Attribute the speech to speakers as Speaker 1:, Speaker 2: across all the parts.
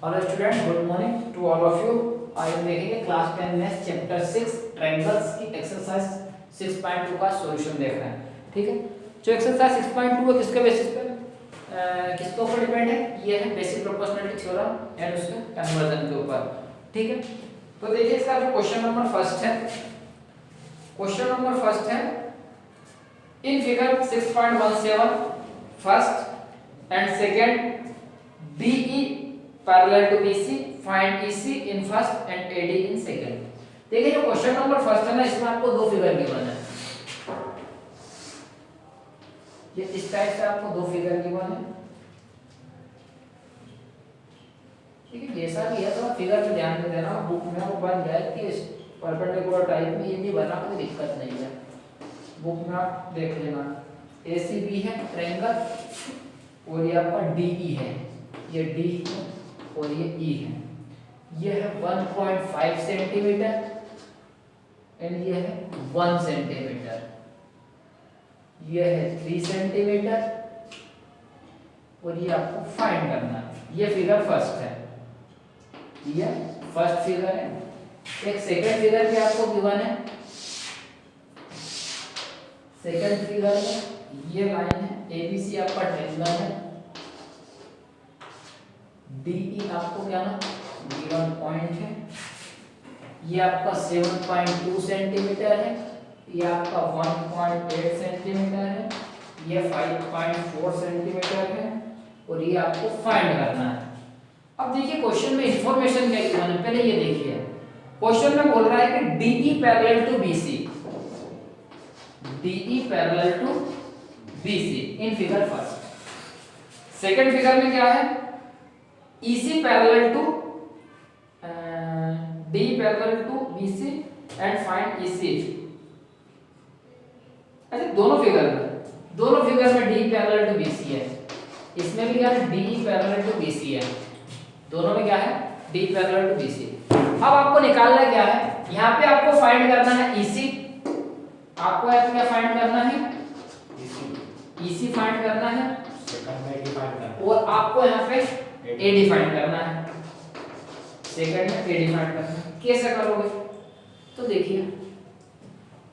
Speaker 1: Hello student, good morning to all of you. आज हम देखेंगे क्लास 10 में चैप्टर 6 ट्रायंगल्स की एक्सरसाइज 6.2 का सॉल्यूशन देख रहे हैं। ठीक है, जो एक्सरसाइज 6.2 है किसके बेसिस पे किसके ऊपर डिपेंड है? ये है बेसिक प्रोपोर्शनलिटी थ्योरम एंड उसके कन्वर्जन के ऊपर। ठीक है, तो देखिए इसका जो क्वेश्चन नंबर फर्स्ट है, क्वेश्चन नंबर फर्स्ट है in figure 6.17 first and second BE parallel to BC, find EC in first and AD in second। देखिए जो क्वेश्चन नंबर फर्स्ट है ना, इसमें आपको दो फिगर गिवन है। ये इस टाइप से आपको दो फिगर गिवन है। ठीक है, जैसा भी है तो फिगर पे ध्यान देना। बुक में वो बन जाए कि परपेंडिकुलर टाइप में ये भी बना, कोई दिक्कत नहीं है। बुक में आप देख लेना। ACB है ट्रायंगल और ये आपका DE है, ये D है और ये E है। ये है 1.5 सेंटीमीटर एंड ये है 1 सेंटीमीटर। ये है 3 सेंटीमीटर और ये आपको फाइंड करना है। ये फिगर फर्स्ट है, ये फर्स्ट फिगर है। एक सेकंड फिगर भी आपको गिवन है। सेकंड फिगर में ये लाइन है, ABC आपका ट्रायंगल है, DE आपको क्या ना गिवन पॉइंट है। ये आपका 7.2 सेंटीमीटर है, ये आपका 1.8 सेंटीमीटर है, ये 5.4 सेंटीमीटर है और ये आपको फाइंड करना है। अब देखिए क्वेश्चन में इंफॉर्मेशन क्या गिवन है, पहले ये देखिए। क्वेश्चन में बोल रहा है कि DE parallel to BC, DE parallel to BC in figure first. Second figure में क्या है? EC parallel to D parallel to BC and find EC। अच्छा, दोनों फिगर में D पैरेलल टू BC है, इसमें भी क्या है DE पैरेलल टू BC है। दोनों में क्या है? D parallel to BC। अब आपको निकालना क्या है? यहाँ पे आपको फाइंड करना है EC। आपको यहाँ पे क्या फाइंड करना है? EC फाइंड करना है।
Speaker 2: सेकंड में AD फाइंड करना
Speaker 1: और आपको यहाँ पे AD फाइंड करना है। सेकंड में AD फाइंड करना है। कैसे करोगे? तो देखिए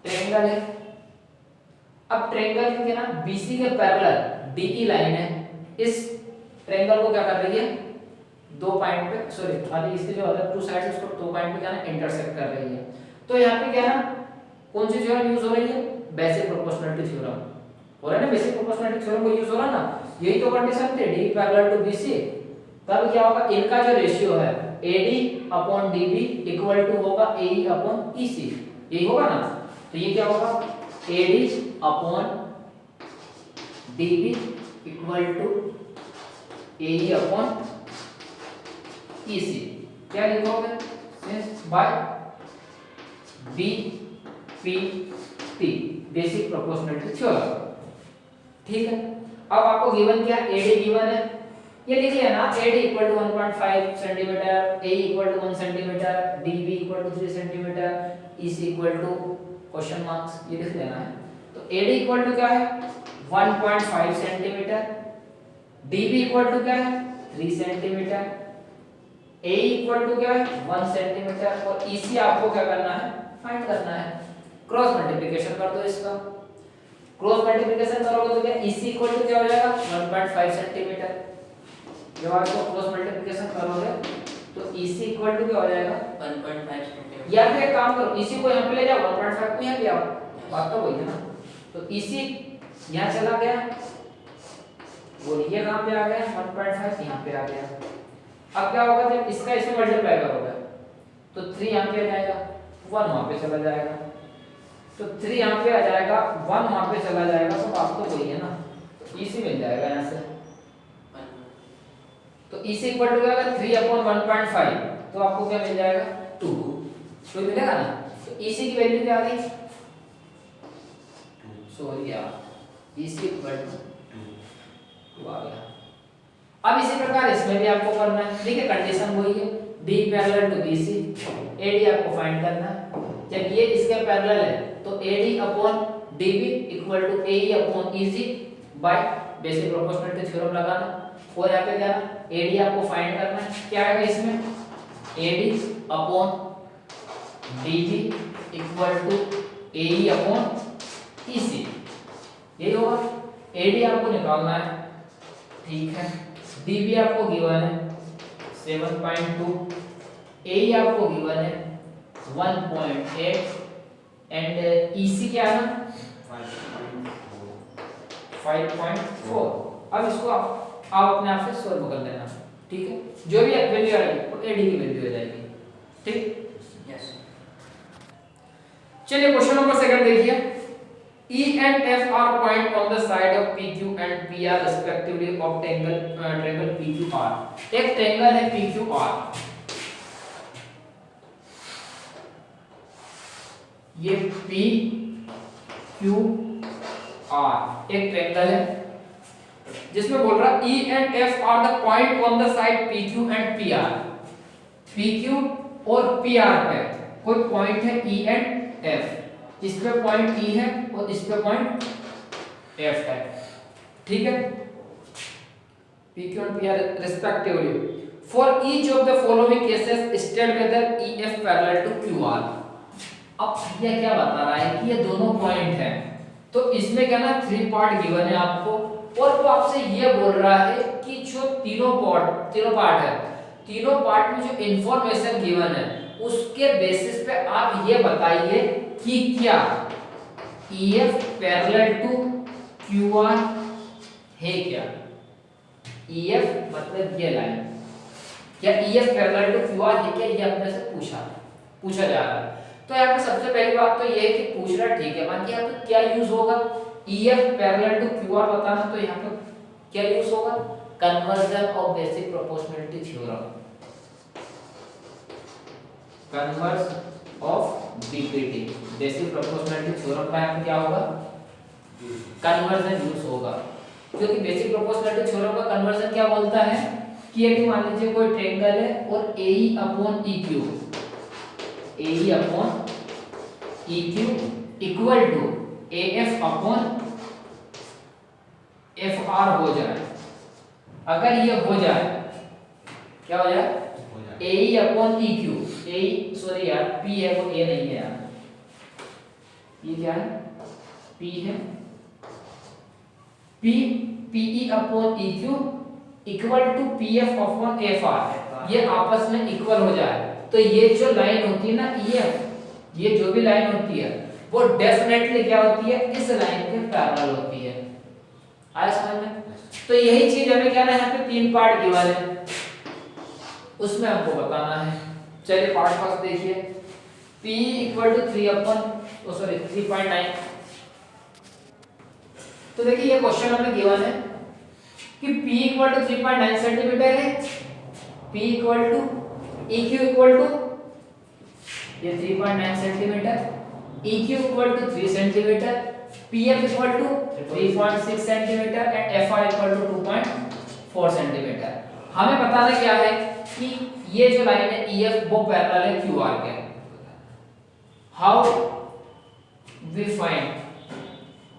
Speaker 1: ट्रायंगल है। अब ट्रायंगल के ना BC के पैरेलल DE लाइन है। इस ट्रायंगल को क्या कर रही है? दो पॉइंट पे, सॉरी खाली इसके जो अदर टू साइड्स उसको दो पॉइंट पे क्या ना इंटरसेक्ट कर रही है। तो यहाँ पे क्या ना कौन सी थ्योरम यूज हो रही है? बेसिक प्रोपोर्शनलिटी थ्योरम हो रहा है ना। बेसिक प्रोपोर्शनलिटी थ्योरम को यूज हो रहा है ना। यही तो कंडीशन थे, D पैरेलल टू BC। तब क्या होगा? इनका जो रेशियो है AD upon DB equal to होगा AE अपॉन EC। यही होगा ना। तो ये क्या होगा? AD upon DB equal to AE upon EC। क्या लिखोगे? Since by BPT basic proportionality theorem. ठीक है, अब आपको गिवन क्या? AD गिवन है, ये लिख लिया ना। AD equal to 1.5 centimetre, AE equal to 1 centimetre, DB equal to 3 centimetre, EC equal to question marks, ये लिख लेना है। तो AD इक्वल टू क्या है? 1.5 सेंटीमीटर, DB इक्वल टू क्या है? 3 सेंटीमीटर, AE इक्वल टू क्या है? 1 सेंटीमीटर और EC आपको क्या करना है? फाइंड करना है। क्रॉस मल्टीप्लिकेशन कर दो इसका। क्रॉस मल्टीप्लिकेशन करोगे तो क्या EC इक्वल टू क्या हो जाएगा? 1.5 सेंटीमीटर। जब आप क्रॉस मल्टीप्लिकेशन करोगे तो EC इक्वल टू क्या हो जाएगा? 1.5 सेंटीमीटर। या फिर एक काम करो, EC को यहाँ पे ले जाओ, 1.5 को यहाँ ले आओ, बात तो वही है ना। तो EC यहाँ चला गया, बोलिए कहाँ पे आ गया? 1.5 यहाँ पे आ गया। अब क्या होगा? जब इसका इसमें मल्टीप्लाई करोगे तो 3 यहाँ पे आ जाएगा, 1 वहाँ पे चला जाएगा। तो 3 यहाँ पे आ जाएगा, 1 वहाँ पे चला जाएगा, तो बात तो वही है ना। तो EC मिल जाएगा यहाँ से। तो EC इक्वल टू क्या होगा? 3 अपॉन 1.5, तो आपको क्या मिल जाएगा? 2। तो मिलेगा ना। तो EC की वैल्यू क्या आ गई? सॉरी यार, EC इक्वल टू 2 आ गया। अब इसी प्रकार इसमें भी आपको करना है। देखिए कंडीशन वही है, D parallel to BC, AD आपको फाइंड करना है। जब ये इसके पैरेलल है तो AD upon DB equal to AE upon EC by basic proportionality theorem लगाना। और यहाँ पे क्या ना AD आपको फाइंड करना है, क्या आएगा इसमें AD upon DB equal to AE upon EC, यही होगा। AD आपको निकालना है, ठीक है, DB आपको गिवन है 7.2, AE आपको गिवन है 1.8 एंड EC क्या है 5.4। अब इसको आप अपने आप से सॉल्व कर लेना, ठीक है, जो भी वैल्यू आएगी वो AD की वैल्यू हो जाएगी, ठीक। यस, चलिए क्वेश्चन नंबर सेकंड देखिए। E and F are point on the side of PQ and PR respectively of triangle PQR। एक ट्रायंगल है PQR, ये PQR एक ट्रायंगल है जिसमें बोल रहा E and F are the point on the side PQ and PR। PQ और PR पे कोई पॉइंट है E and F, इस पे पॉइंट E है और इस पे पॉइंट F है, ठीक है, PQ and PR respectively। For each of the following cases state whether EF parallel to QR। अब ये क्या बता रहा है कि ये दोनों पॉइंट हैं, तो इसमें क्या ना 3 पार्ट गिवन है आपको, और वो आपसे ये बोल रहा है कि जो तीनों पार्ट है, तीनों पार्ट में जो इंफॉर्मेशन गिवन है उसके बेसिस पे आप ये बताइए कि क्या EF पैरेलल टू QR है क्या। EF मतलब ये लाइन, क्या EF पैरेलल टू QR है क्या, ये अपने से पूछा जा रहा है। तो यहाँ पे सबसे पहली बात तो ये है कि पूछ रहा ठीक है, बाकी यहाँ पे क्या यूज होगा, EF पैरेलल टू QR बताना, तो यहाँ पे क्या यूज होगा, conversion of basic proportionality theorem, converse of BPT basic proportionality theorem का यहाँ पे क्या होगा, कन्वर्जन यूज होगा, क्योंकि बेसिक प्रोपोर्शनलिटी थ्योरम का कन्वर्जन क्या बोलता है कि यदि मान लीजिए कोई ट्रायंगल है और AE upon EQ, AE upon EQ equal to AF upon FR हो जाए, अगर ये हो जाए क्या हो जाए AE upon EQ, AE sorry यार P है वो A नहीं है यार, ये क्या है P है, PE upon EQ equal to PF upon FR, ये आपस में इक्वल हो जाए, तो ये जो लाइन होती है ना EF, ये जो भी लाइन होती है वो डेफिनेटली क्या होती है, इस लाइन के पैरेलल होती है, आया समझ में। तो यही चीज हमें क्या ना यहाँ पे 3 पार्ट गिवन है, उसमें हमको बताना है। चलिए पार्ट फर्स्ट देखिए, P इक्वल टू 3.9। तो देखिए ये क्वेश्चन हमें गिवन है कि P इक्वल टू 3.9 सेंटीमीटर है, P equal to EQ equal to ये 3.9 centimetre, EQ equal to 3 centimetre, PF equal to 3.6 centimetre and FR equal to 2.4 centimetre. हमें बताना क्या है कि ये जो लाइन है EF वो पैरेलल है QR के। हाउ वी फाइंड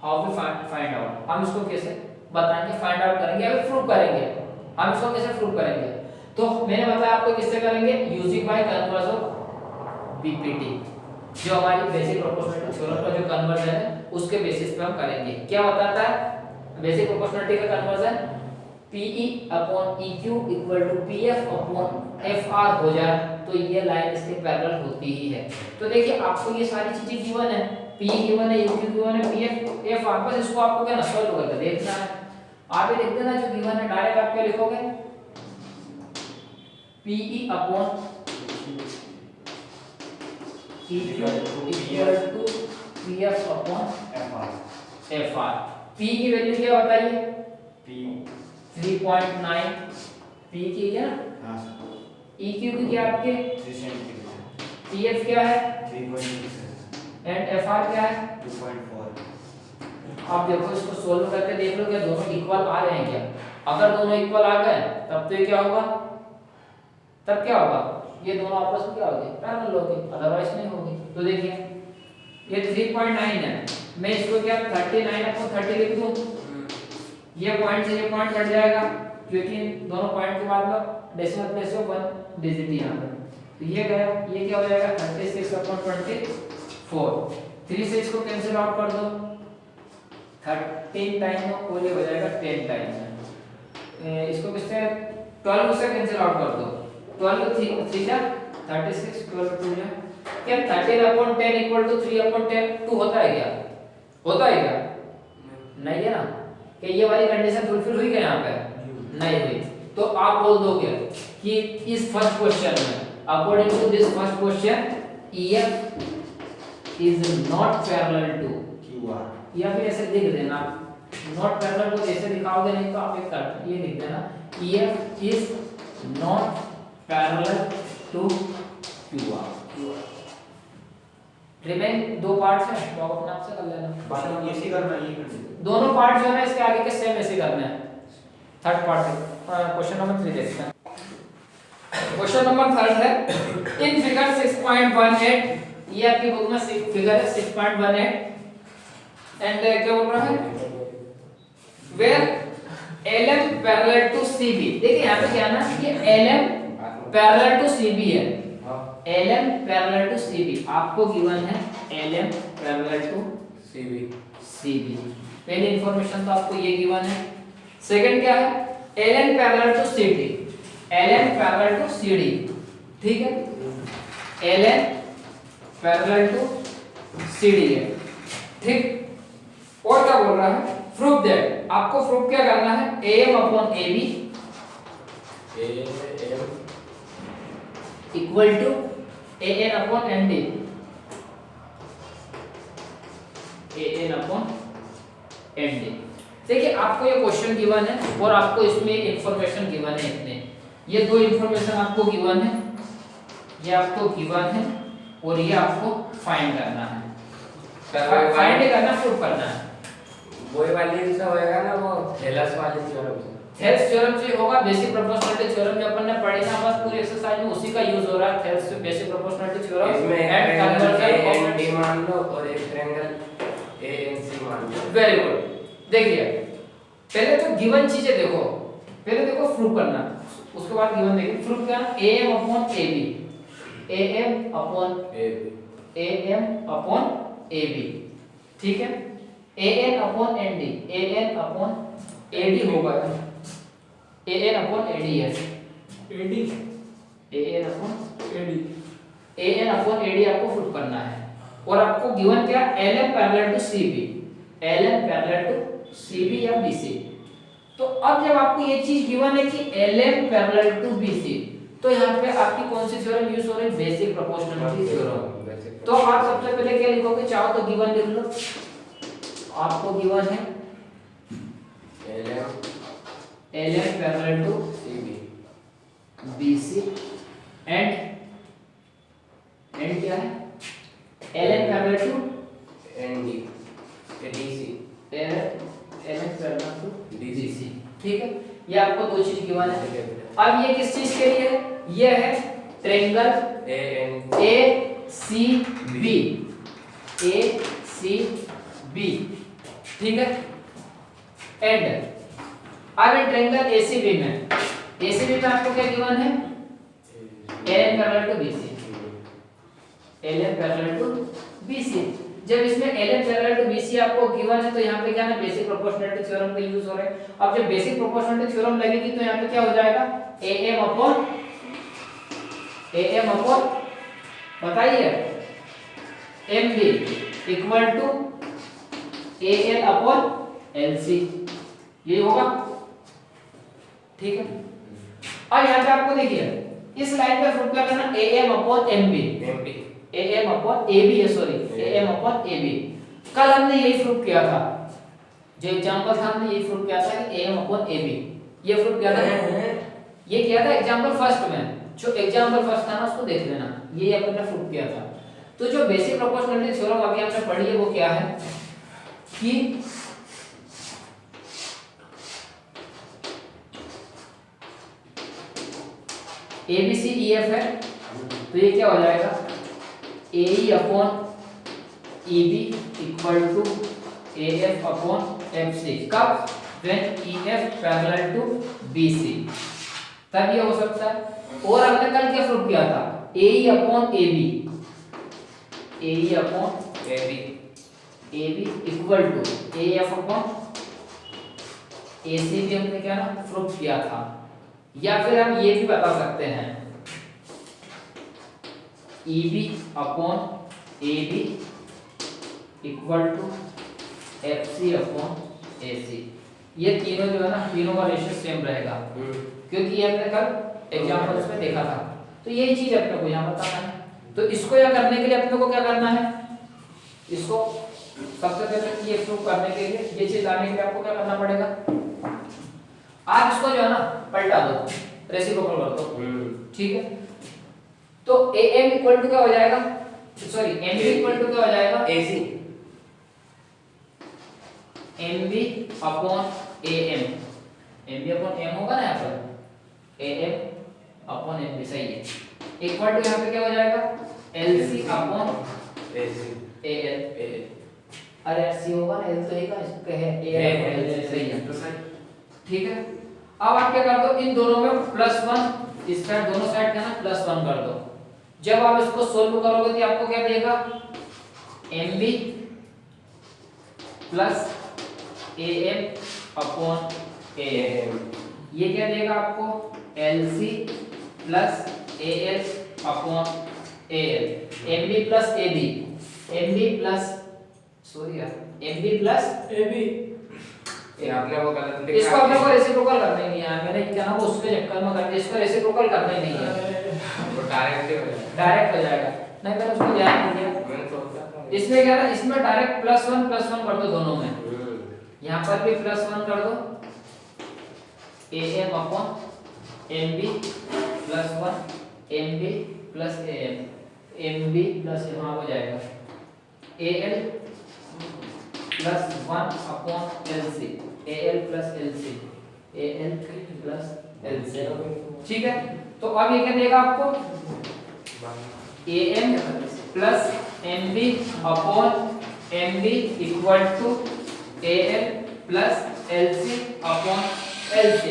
Speaker 1: आउट, हम इसको कैसे बताएंगे, फाइंड आउट करेंगे या प्रूव करेंगे, हम इसको कैसे प्रूव करेंगे, तो मैंने बताया आपको किससे करेंगे, using by converse of BPT, जो हमारी बेसिक प्रोपोर्शनलिटी थ्योरम का जो कन्वर्जन है उसके बेसिस पे हम करेंगे। क्या बताता है बेसिक प्रोपोर्शनलिटी का conversion, PE upon EQ equal to PF upon FR हो जाए तो ये लाइन इसके पैरेलल होती ही है। तो देखिए आपको ये सारी चीजें गिवन है, PE गिवन है, EQ गिवन है, PF FR, बस इसको आपको क्या ना सॉल्व करके देखना है। आप ये लिख देना जो गिवन है, डायरेक्ट आप क्या लिखोगे, PE upon EQ equal to PF upon FR। P की वैल्यू क्या बताइए, 3.9 P की है ना, EQ की क्या आपके
Speaker 2: 3 सेंटीमीटर,
Speaker 1: PF क्या है
Speaker 2: 3.6
Speaker 1: एंड FR क्या है
Speaker 2: 2.4।
Speaker 1: आप देखो इसको सोल्व करके देख लो क्या दोनों इक्वल आ रहे हैं क्या, अगर दोनों इक्वल आ गए तब तो ये क्या होगा, तब क्या होगा, ये दोनों आपस में क्या होंगे, पैरेलल होंगे, अदरवाइज नहीं होंगे। तो देखिए ये 3.9 है, मैं इसको क्या 39 अपॉन 30 लिख दूं, ये पॉइंट से ये पॉइंट कट जाएगा, क्योंकि इन दोनों पॉइंट के बाद में डेसिमल प्लेस में 1 डिजिट यहाँ पर, तो ये गया, ये क्या हो जाएगा 36/24। 3 से इसको कैंसिल आउट कर दो, 13 टाइम और ये हो जाएगा 10 टाइम। इसको किससे 12 से कैंसिल आउट कर दो, 12 3 जा 36, 12 2 जा, क्या 13/10 इक्वल टू 3/10 2 होता है क्या? होता है क्या? नहीं है ना, कि ये वाली कंडीशन फुलफिल हुई क्या यहाँ पे? नहीं हुई। तो आप बोल दोगे कि इस फर्स्ट क्वेश्चन में according to this first question EF is not parallel to
Speaker 2: QR,
Speaker 1: या फिर ऐसे लिख देना, नॉट पैरेलल को जैसे दिखाओगे नहीं तो आप एक कर ये लिख देना EF is not parallel to QR। Remain 2 parts हैं, तो आप अपने आप से कर लेना,
Speaker 2: बाकी ये सी करना, ये करना।
Speaker 1: दोनों पार्ट जो है ना इसके आगे के सेम ऐसे करना है। थर्ड पार्ट क्वेश्चन नंबर 3 देखते हैं। क्वेश्चन नंबर 3 है इन फिगर 6.18, ये आपकी बुक में फिगर है 6.18 एंड क्या बोल रहा है where LM parallel to CB। देखिए यहाँ पे क्या ना कि LM पैरेलल टू CB है, LM पैरेलल टू CB आपको गिवन है LM पैरेलल टू CB। पहली इंफॉर्मेशन तो आपको ये गिवन है। सेकंड क्या है LN parallel to CD, LN parallel to CD, ठीक है, LN पैरेलल टू CD है, ठीक। और क्या बोल रहा है प्रूफ दैट, आपको प्रूफ क्या करना है AM upon AB equal to AN upon ND, AN upon ND। देखिए आपको ये क्वेश्चन गिवन है और आपको इसमें इंफॉर्मेशन गिवन है, इतने ये 2 इंफॉर्मेशन आपको गिवन है, ये आपको गिवन है और ये आपको फाइंड करना है, फाइंड करना प्रूफ करना है।
Speaker 3: वही वाली से होएगा ना, वो थेलस वाली थ्योरम से।
Speaker 1: थेल्स थ्योरम से होगा, बेसिक प्रोपोर्शनलिटी थ्योरम जो अपन ने पढ़ी ना, बस पूरी एक्सरसाइज में उसी का यूज हो रहा है, थेल्स से बेसिक प्रोपोर्शनलिटी थ्योरम
Speaker 3: इसमें
Speaker 1: एंड कन्वर्जन ऑफ
Speaker 3: AND मान लो और एक ट्रायंगल ANC मान लो।
Speaker 1: Very good. देखिए पहले तो गिवन चीजें देखो, पहले देखो प्रूफ करना, उसके बाद गिवन देखिए प्रूफ क्या AM upon AB, AM upon AB, ठीक है, AN upon ND, AN upon AD होगा, AN अपॉन AD है, AN अपॉन AD आपको प्रूफ करना है। और आपको गिवन क्या LM parallel to CB, LM parallel to CB या BC। तो अब जब आपको ये चीज गिवन है कि LM पैरेलल टू BC, तो यहाँ पे आपकी कौन सी थ्योरम यूज हो रही है बेसिक प्रोपोर्शनलिटी थ्योरम। तो आप सबसे पहले क्या लिखोगे, चाहो तो गिवन लिख लो, आपको गिवन है LM parallel to BC and क्या है LN parallel to
Speaker 3: ND DC,
Speaker 1: LN parallel to DC, ठीक है। ये आपको 2 चीज गिवन है। अब ये किस चीज के लिए है, ये है ट्रायंगल ACB, ठीक है। एंड अब इन ट्रायंगल ACB में आपको क्या गिवन है LN parallel to BC, LN parallel to BC। जब इसमें LN पैरेलल टू BC आपको गिवन है तो यहाँ पे क्या है बेसिक प्रोपोर्शनलिटी थ्योरम का यूज हो रहा है। अब जब बेसिक प्रोपोर्शनलिटी थ्योरम लगेगी तो यहाँ पे क्या हो जाएगा AM अपॉन बताइए MB equal to AL upon LC, ये होगा, ठीक है। अब यहाँ पे आपको देखिए इस लाइन पे प्रूफ क्या करना AM upon MB, AM upon AB है, सॉरी AM अपॉन AB। कल हमने यही प्रूफ किया था, जो एग्जांपल था हमने यही प्रूफ किया था कि AM अपॉन AB, ये प्रूफ किया था, ये किया था एग्जांपल फर्स्ट में, जो एग्जांपल फर्स्ट था ना उसको देख लेना, ये अपन ने प्रूफ किया था। तो जो बेसिक प्रोपोर्शनलिटी थ्योरम अभी हमने पढ़ी है वो क्या है कि ABCEF है, तो ये क्या हो जाएगा AE upon EB equal to AF upon FC। कब when EF parallel to BC, तब ये हो सकता है। और हमने कल क्या प्रूव किया था, AE upon AB, AE upon AB equal to AF upon AC भी हमने क्या ना प्रूव किया था। या फिर हम ये भी बता सकते हैं EB upon AB equal to FC upon AC। ये तीनों जो है ना, तीनों का रेशियो सेम रहेगा, क्योंकि ये हमने कल एग्जांपल्स में देखा था। तो यही चीज अपने को यहाँ बताना है। तो इसको या करने के लिए अपने को क्या करना है, इसको सबसे पहले ये प्रूव करने के लिए, ये चीज लाने के लिए आपको क्या करना पड़ेगा, आप इसको जो है ना पलटा दो, रेसिप्रोकल कर दो, ठीक है। तो AM इक्वल टू क्या हो जाएगा, सॉरी MB इक्वल टू क्या हो जाएगा,
Speaker 3: AC
Speaker 1: MB upon AM, MB upon M होगा ना यहाँ पर, AM अपॉन MB, सही है। इक्वल टू यहाँ पे क्या हो जाएगा, LC अपॉन AL, अरे C होगा ना, L तो एक है, इसका है AL अपॉन LC, सही है, तो सही, ठीक है। अब आप क्या कर दो, इन दोनों में +1, इस साइड दोनों साइड का ना +1 कर दो। जब आप इसको सोल्व करोगे तो आपको क्या देगा, MB plus AM upon AM, ये क्या देगा आपको, LC plus AL upon AL, MB plus AB, MB plus, sorry यार, MB प्लस AB,
Speaker 3: ये आपने वो गलत लिखा,
Speaker 1: इसको अपने को रेसिप्रोकल करना ही नहीं है, मैंने क्या ना वो उसके चक्कर में कर दिया, इसको रेसिप्रोकल करना ही नहीं है,
Speaker 3: वो
Speaker 1: डायरेक्ट हो जाएगा। नहीं मैंने उसको ध्यान नहीं दिया,
Speaker 3: मैंने सोचा था
Speaker 1: इसमें क्या ना, इसमें डायरेक्ट +1 कर दो दोनों में, यहाँ पर भी +1 कर दो, AM upon MB +1, MB plus AM, MB plus यहाँ हो जाएगा AL plus 1 upon LC, AL plus LC, AL plus LC, ठीक है। तो अब ये क्या देगा आपको, AM plus MB upon MB equal to AL plus LC upon LC।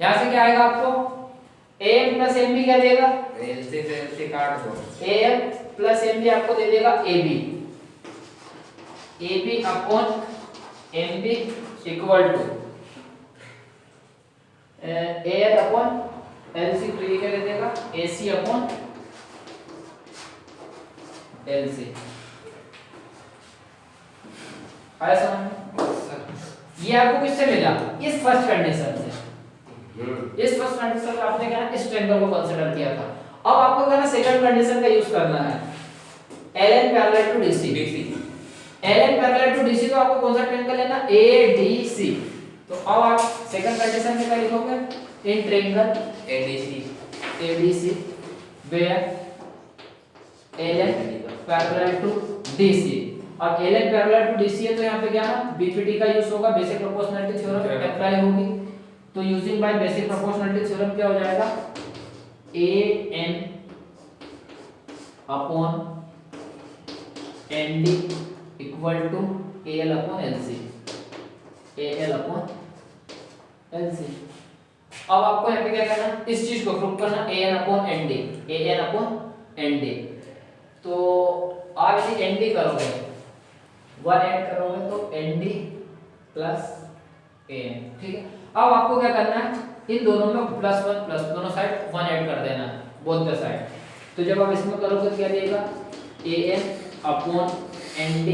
Speaker 1: यहाँ से क्या आएगा आपको, AM प्लस MB क्या देगा,
Speaker 3: LC से LC काट दो,
Speaker 1: AM प्लस MB आपको दे देगा AB, AB upon MB equal to AL upon LC, तो ये क्या दे देगा, AC अपॉन LC। आया समझ में? ये आपको किससे मिला, इस फर्स्ट कंडीशन से, इस फर्स्ट कंडीशन में आपने क्या इस ट्रायंगल को कंसीडर किया था। अब आपको क्या ना सेकंड कंडीशन का यूज करना है, LN parallel to DC, LN parallel to DC, तो आपको कौन सा ट्रायंगल लेना, ADC। तो अब आप सेकंड कंडीशन में क्या लिखोगे, in triangle ADC where LN parallel to DC। अब LN पैरेलल टू DC है तो यहाँ पे क्या ना BPT का यूज होगा, बेसिक प्रोपोर्शनलिटी थ्योरम अप्लाई होगी। तो using by basic proportionality theorem क्या हो जाएगा, AN upon ND equal to AL upon LC, AL upon LC। अब आपको यहाँ पे क्या करना, इस चीज को प्रूव करना, AN upon ND, AN upon ND। तो आप इसे ND करोगे, 1 ऐड करोगे तो ND प्लस AN, ठीक है। अब आपको क्या करना है, इन दोनों में +1 प्लस दोनों साइड 1 ऐड कर देना है, बोथ द साइड। तो जब आप इसमें करोगे तो क्या देगा, AN upon ND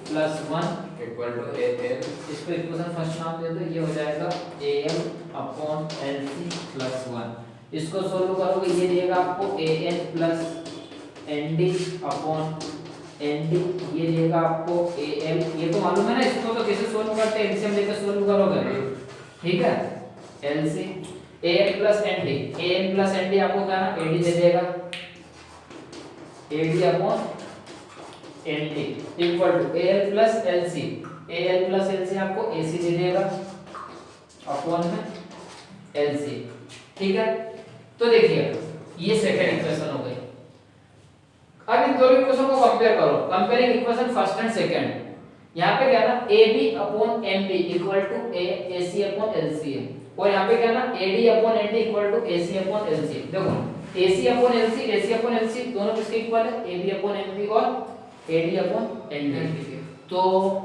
Speaker 1: plus 1
Speaker 3: equal to AL,
Speaker 1: इसको इक्वेशन फर्स्ट नाम दे दो, ये हो जाएगा AL अपॉन LC प्लस 1। इसको सोल्व करोगे ये देगा आपको AN plus ND upon ND, ये देगा आपको AL, ये तो मालूम है ना, इसको तो कैसे सोल्व करते हैं, एलसीएम लेकर सोल्व करोगे, ठीक है। LC AN plus ND, AN plus ND आपको क्या ना AD दे देगा, AD upon ND equal to AL plus LC, AL plus LC आपको AC दे देगा अपॉन में LC, ठीक है। तो देखिए ये सेकंड इक्वेशन हो गई। अब इन दोनों इक्वेशन को कंपेयर करो, comparing equation first and second. यहाँ पे क्या है ना AB upon MB equal to AC upon LC है, और यहाँ पे क्या है ना AD upon AD equal to AC upon LC। देखो AC अपॉन LC दोनों किसके इक्वल है, AB अपॉन MB और AD अपॉन ND। तो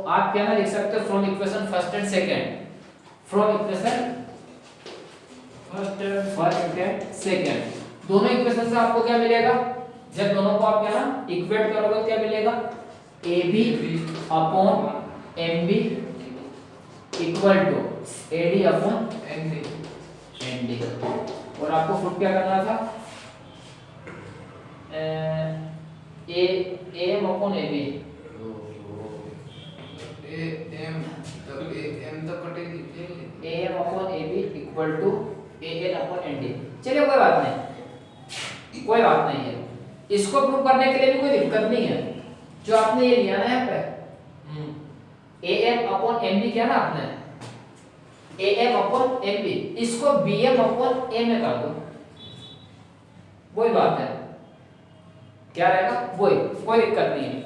Speaker 1: आप क्या ना लिख सकते हो from equation first and second, from equation first and second दोनों इक्वेशन से आपको क्या मिलेगा, जब दोनों को आप क्या ना इक्वेट करोगे तो क्या मिलेगा, AB upon MB equal to AD upon ND। और आपको फुट क्या करना था, AM upon AB AM upon AB equal to AN upon ND। चलिए कोई बात नहीं, कोई बात नहीं है, इसको प्रूव करने के लिए भी कोई दिक्कत नहीं है। जो आपने ये लिया ना यहाँ पे AM अपॉन MB किया ना आपने, AM अपॉन MB, इसको BM अपॉन A में कर दो, वही बात है, क्या रहेगा वही, कोई दिक्कत नहीं है।